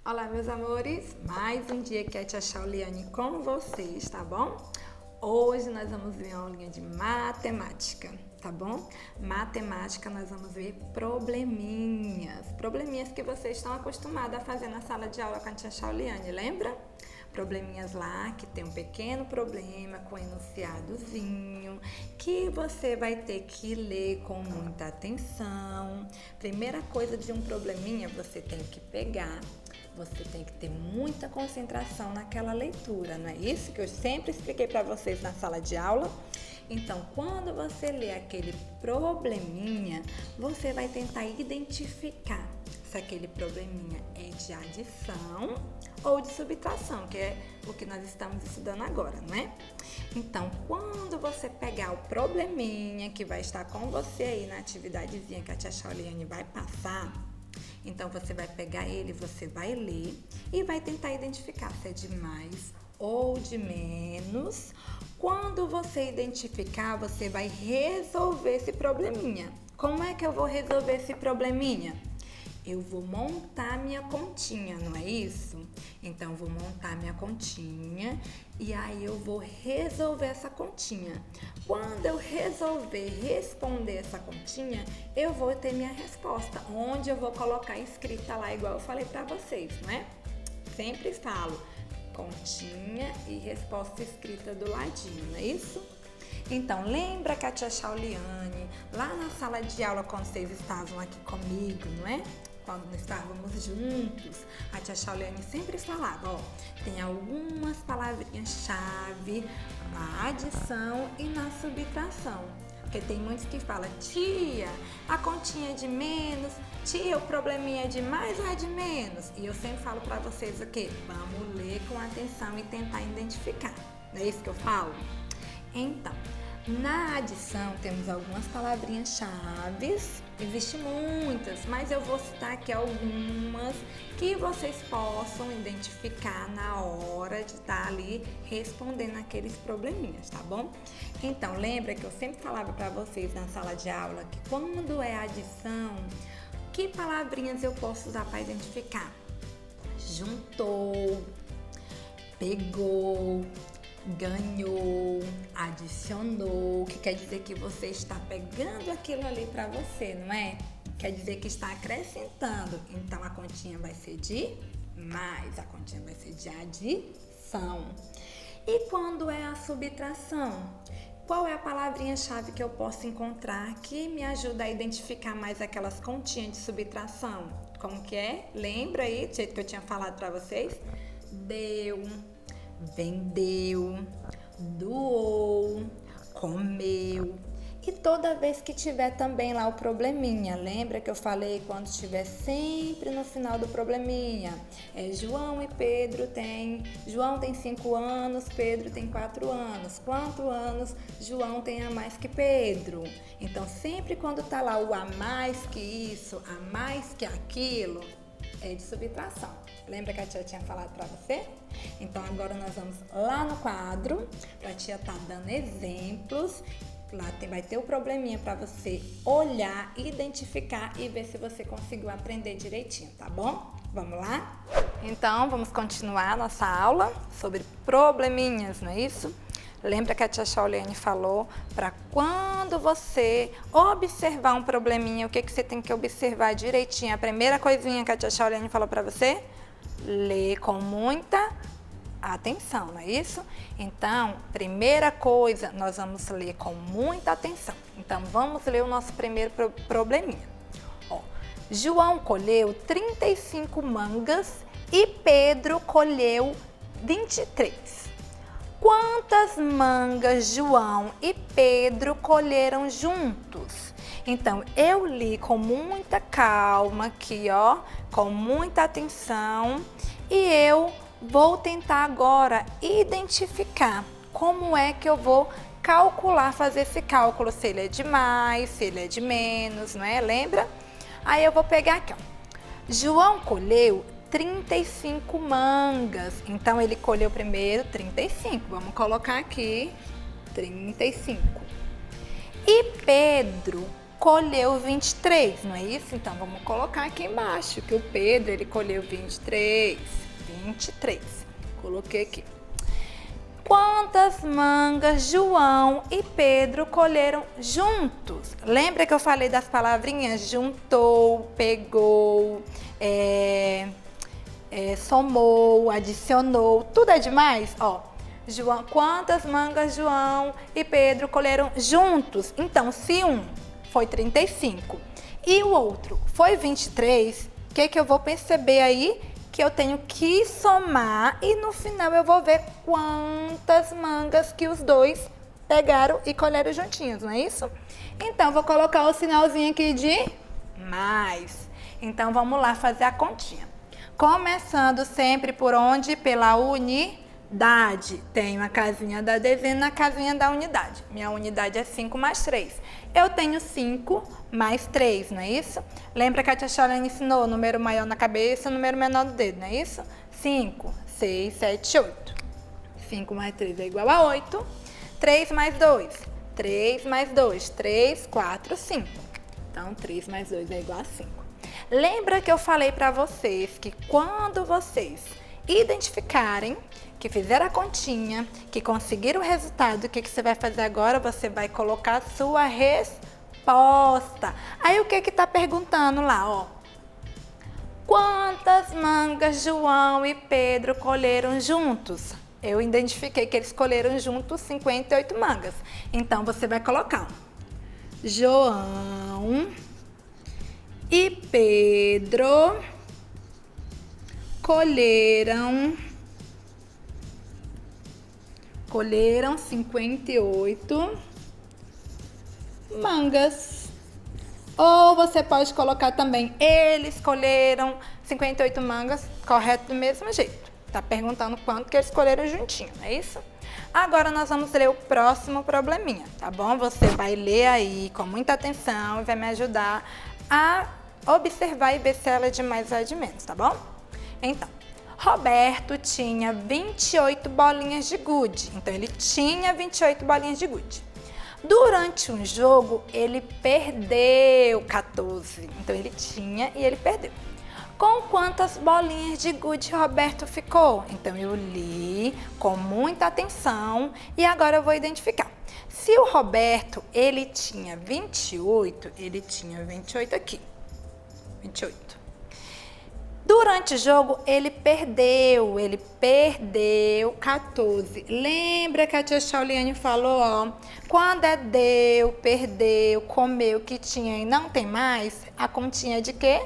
Olá, meus amores! Mais um dia que a tia Shauliane com vocês, tá bom? Hoje nós vamos ver uma aulinha de matemática, tá bom? Matemática nós vamos ver probleminhas que vocês estão acostumados a fazer na sala de aula com a tia Shauliane, lembra? Probleminhas lá que tem um pequeno problema com enunciadozinho que você vai ter que ler com muita atenção. Primeira coisa de um probleminha, você tem que pegar. Você tem que ter muita concentração naquela leitura, não é isso que eu sempre expliquei para vocês na sala de aula? Então, quando você lê aquele probleminha, você vai tentar identificar se aquele probleminha é de adição ou de subtração, que é o que nós estamos estudando agora, não é? Então, quando você pegar o probleminha que vai estar com você aí na atividadezinha que a tia Shauliane vai passar, então, você vai pegar ele, você vai ler e vai tentar identificar se é de mais ou de menos. Quando você identificar, você vai resolver esse probleminha. Como é que eu vou resolver esse probleminha? Eu vou montar minha continha, não é isso? Então, vou montar minha continha e aí eu vou resolver essa continha. Quando eu resolver responder essa continha, eu vou ter minha resposta, onde eu vou colocar escrita lá, igual eu falei para vocês, não é? Sempre falo continha e resposta escrita do ladinho, não é isso? Então, lembra que a tia Shauliane, lá na sala de aula, quando vocês estavam aqui comigo, não é? Quando nós estávamos juntos, a tia Shauliane sempre falava, ó, tem algumas palavrinhas-chave na adição e na subtração. Porque tem muitos que falam, tia, a continha é de menos, tia, o probleminha é de mais ou é de menos? E eu sempre falo para vocês o quê? Vamos ler com atenção e tentar identificar. Não é isso que eu falo? Então, na adição temos algumas palavrinhas-chave, existem muitas, mas eu vou citar aqui algumas que vocês possam identificar na hora de estar ali respondendo aqueles probleminhas, tá bom? Então, lembra que eu sempre falava para vocês na sala de aula que quando é adição, que palavrinhas eu posso usar para identificar? Juntou, pegou, ganhou, adicionou, que quer dizer que você está pegando aquilo ali para você, não é? Quer dizer que está acrescentando. Então, a continha vai ser de mais, a continha vai ser de adição. E quando é a subtração? Qual é a palavrinha-chave que eu posso encontrar que me ajuda a identificar mais aquelas continhas de subtração? Como que é? Lembra aí, do jeito que eu tinha falado para vocês? Deu, vendeu, doou, comeu. E toda vez que tiver também lá o probleminha, lembra que eu falei quando estiver sempre no final do probleminha? João e Pedro João tem 5 anos, Pedro tem 4 anos. Quantos anos João tem a mais que Pedro? Então, sempre quando tá lá o a mais que isso, a mais que aquilo, é de subtração. Lembra que a tia tinha falado para você? Então, agora nós vamos lá no quadro, para a tia estar dando exemplos. Lá vai ter o probleminha para você olhar, identificar e ver se você conseguiu aprender direitinho, tá bom? Vamos lá? Então, vamos continuar nossa aula sobre probleminhas, não é isso? Lembra que a tia Shauliane falou para quando você observar um probleminha, o que você tem que observar direitinho? A primeira coisinha que a tia Shauliane falou para você? Ler com muita atenção, não é isso? Então, primeira coisa, nós vamos ler com muita atenção. Então, vamos ler o nosso primeiro probleminha. Ó, João colheu 35 mangas e Pedro colheu 23. Quantas mangas João e Pedro colheram juntos? Então, eu li com muita calma aqui, ó, com muita atenção, e eu vou tentar agora identificar como é que eu vou calcular, fazer esse cálculo, se ele é de mais, se ele é de menos, não é? Lembra? Aí eu vou pegar aqui, ó. João colheu 35 mangas, então ele colheu primeiro 35, vamos colocar aqui 35. E Pedro colheu 23, não é isso? Então, vamos colocar aqui embaixo que o Pedro, ele colheu 23. Coloquei aqui. Quantas mangas João e Pedro colheram juntos? Lembra que eu falei das palavrinhas juntou, pegou, somou, adicionou, tudo é demais? Ó, quantas mangas João e Pedro colheram juntos? Então, se um foi 35 e o outro foi 23, o que eu vou perceber aí? Que eu tenho que somar e no final eu vou ver quantas mangas que os dois pegaram e colheram juntinhos, não é isso? Então, vou colocar o sinalzinho aqui de mais. Então, vamos lá fazer a continha. Começando sempre por onde? Pela unidade. Tenho a casinha da dezena, a casinha da unidade. Minha unidade é 5 mais 3. Eu tenho 5 mais 3, não é isso? Lembra que a tia Charlene ensinou o número maior na cabeça e o número menor no dedo, não é isso? 5, 6, 7, 8. 5 mais 3 é igual a 8. 3 mais 2. 3 mais 2. 3, 4, 5. Então, 3 mais 2 é igual a 5. Lembra que eu falei para vocês que quando vocês identificarem que fizeram a continha, que conseguiram o resultado, o que você vai fazer agora? Você vai colocar a sua resposta. Aí o que está perguntando lá, ó? Quantas mangas João e Pedro colheram juntos? Eu identifiquei que eles colheram juntos 58 mangas. Então, você vai colocar João e Pedro colheram 58 mangas. Ou você pode colocar também, eles colheram 58 mangas, correto do mesmo jeito. Tá perguntando quanto que eles colheram juntinho, não é isso? Agora nós vamos ler o próximo probleminha, tá bom? Você vai ler aí com muita atenção e vai me ajudar a observar e ver se ela é de mais ou é de menos, tá bom? Então, Roberto tinha 28 bolinhas de gude. Então, ele tinha 28 bolinhas de gude. Durante um jogo, ele perdeu 14. Então, ele tinha e ele perdeu. Com quantas bolinhas de gude Roberto ficou? Então, eu li com muita atenção e agora eu vou identificar. Se o Roberto, ele tinha 28, ele tinha 28 aqui. 28. Durante o jogo, ele perdeu 14. Lembra que a tia Chauliane falou, ó, quando é deu, perdeu, comeu, que tinha e não tem mais, a continha é de quê?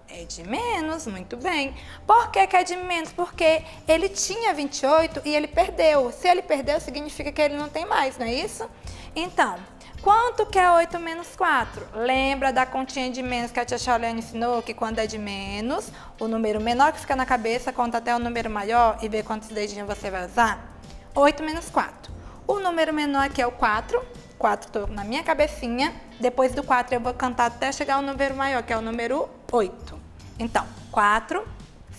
É de menos, muito bem. Por que é de menos? Porque ele tinha 28 e ele perdeu. Se ele perdeu, significa que ele não tem mais, não é isso? Então, quanto que é 8 menos 4? Lembra da continha de menos que a tia Charlene ensinou? Que quando é de menos, o número menor que fica na cabeça conta até o número maior e vê quantos dedinhos você vai usar? 8 menos 4. O número menor aqui é o 4. 4 estou na minha cabecinha. Depois do 4 eu vou cantar até chegar ao número maior, que é o número 8. Então, 4,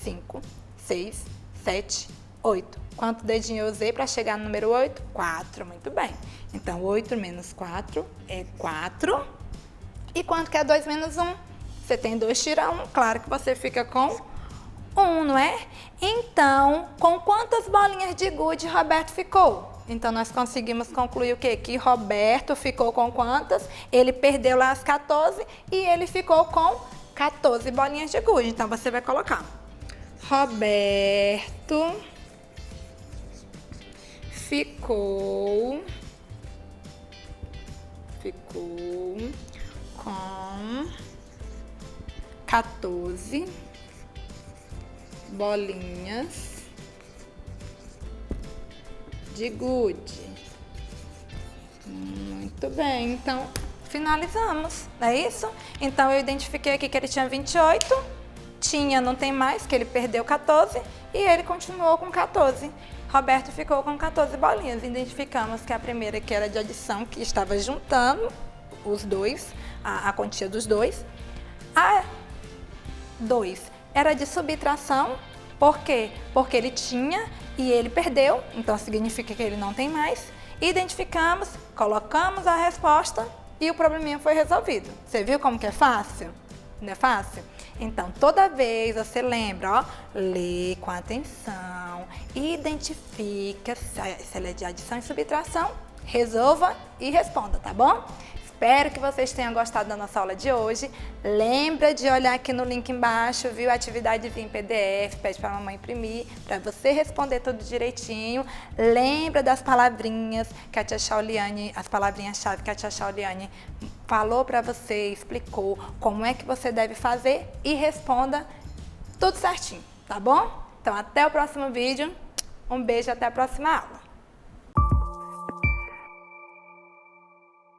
5, 6, 7, 8. Quanto dedinho eu usei para chegar no número 8? 4, muito bem. Então, 8 menos 4 é 4. E quanto que é 2 menos 1? Você tem 2, tira 1. Claro que você fica com 1, não é? Então, com quantas bolinhas de gude Roberto ficou? Então, nós conseguimos concluir o quê? Que Roberto ficou com quantas? Ele perdeu lá as 14 e ele ficou com 14 bolinhas de gude. Então, você vai colocar Roberto ficou com 14 bolinhas de gude. Muito bem, então finalizamos, não é isso? Então eu identifiquei aqui que ele tinha 28, tinha, não tem mais, que ele perdeu 14 e ele continuou com 14. Roberto ficou com 14 bolinhas. Identificamos que a primeira que era de adição, que estava juntando os dois, a quantia dos dois. A 2 era de subtração. Por quê? Porque ele tinha e ele perdeu, então significa que ele não tem mais. Identificamos, colocamos a resposta e o probleminha foi resolvido. Você viu como que é fácil? Não é fácil? Então, toda vez você lembra, ó, lê com atenção, identifica se ela é de adição e subtração, resolva e responda, tá bom? Espero que vocês tenham gostado da nossa aula de hoje. Lembra de olhar aqui no link embaixo, viu? A atividadezinha em PDF, pede para a mamãe imprimir, para você responder tudo direitinho. Lembra das palavrinhas que a tia Chauliane, as palavrinhas-chave que a tia Chauliane falou para você, explicou como é que você deve fazer e responda tudo certinho, tá bom? Então, até o próximo vídeo. Um beijo e até a próxima aula.